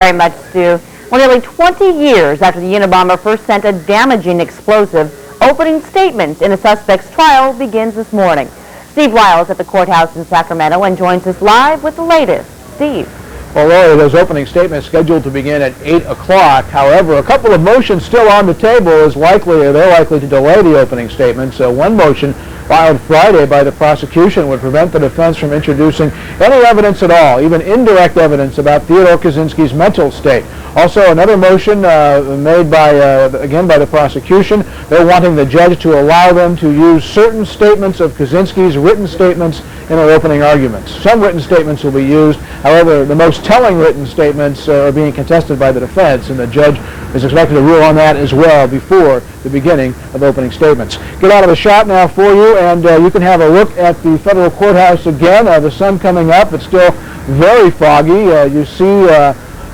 Very much, Stu. Well, nearly 20 years after the Unabomber first sent a damaging explosive, opening statements in a suspect's trial begins this morning. Steve Lyle is at the courthouse in Sacramento and joins us live with the latest. Steve. Well, Lori, those opening statements scheduled to begin at 8 o'clock. However, a couple of motions still on the table they're likely to delay the opening statements. One motion filed Friday by the prosecution would prevent the defense from introducing any evidence at all, even indirect evidence about Theodore Kaczynski's mental state. Also, another motion made again by the prosecution. They're wanting the judge to allow them to use certain statements of Kaczynski's written statements in their opening arguments. Some written statements will be used. However, the most telling written statements are being contested by the defense, and the judge is expected to rule on that as well before the beginning of opening statements. Get out of the shot now for you, and you can have a look at the federal courthouse again. The sun coming up. It's still very foggy. You see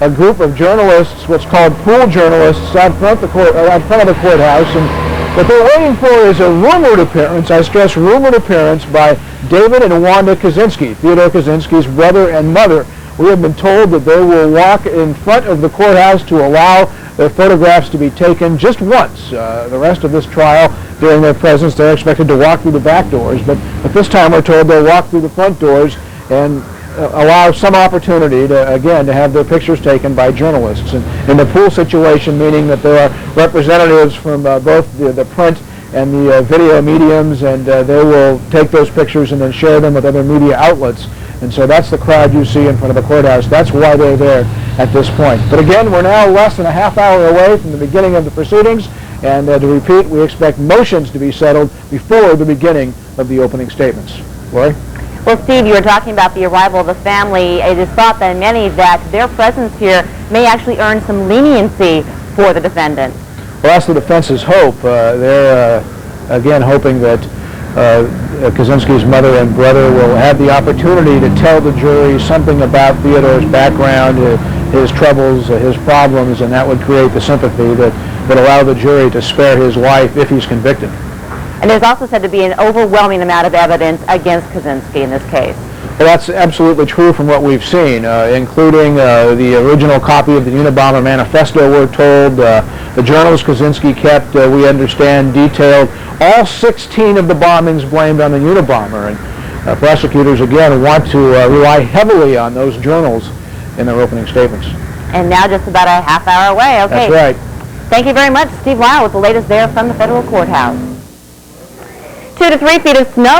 a group of journalists, what's called pool journalists, out front of the courthouse, and what they're waiting for is a rumored appearance, I stress rumored appearance, by David and Wanda Kaczynski, Theodore Kaczynski's brother and mother. We have been told that they will walk in front of the courthouse to allow their photographs to be taken just once. The rest of this trial, during their presence, they're expected to walk through the back doors, but at this time we're told they'll walk through the front doors and allow some opportunity to, again, to have their pictures taken by journalists. And in the pool situation, meaning that there are representatives from both the print and the video mediums, and they will take those pictures and then share them with other media outlets. And so that's the crowd you see in front of the courthouse. That's why they're there at this point. But again, we're now less than a half hour away from the beginning of the proceedings, and to repeat, we expect motions to be settled before the beginning of the opening statements. Lori? Well, Steve, you were talking about the arrival of the family. It is thought by many that their presence here may actually earn some leniency for the defendant. Well, that's the defense's hope. They're, again, hoping that Kaczynski's mother and brother will have the opportunity to tell the jury something about Theodore's background, his troubles, his problems, and that would create the sympathy that would allow the jury to spare his life if he's convicted. And there's also said to be an overwhelming amount of evidence against Kaczynski in this case. Well, that's absolutely true from what we've seen, including the original copy of the Unabomber manifesto, we're told. The journals Kaczynski kept, we understand, detailed all 16 of the bombings blamed on the Unabomber. And prosecutors, again, want to rely heavily on those journals in their opening statements. And now just about a half hour away. Okay. That's right. Thank you very much, Steve Lyle, with the latest there from the federal courthouse. 2 to 3 feet of snow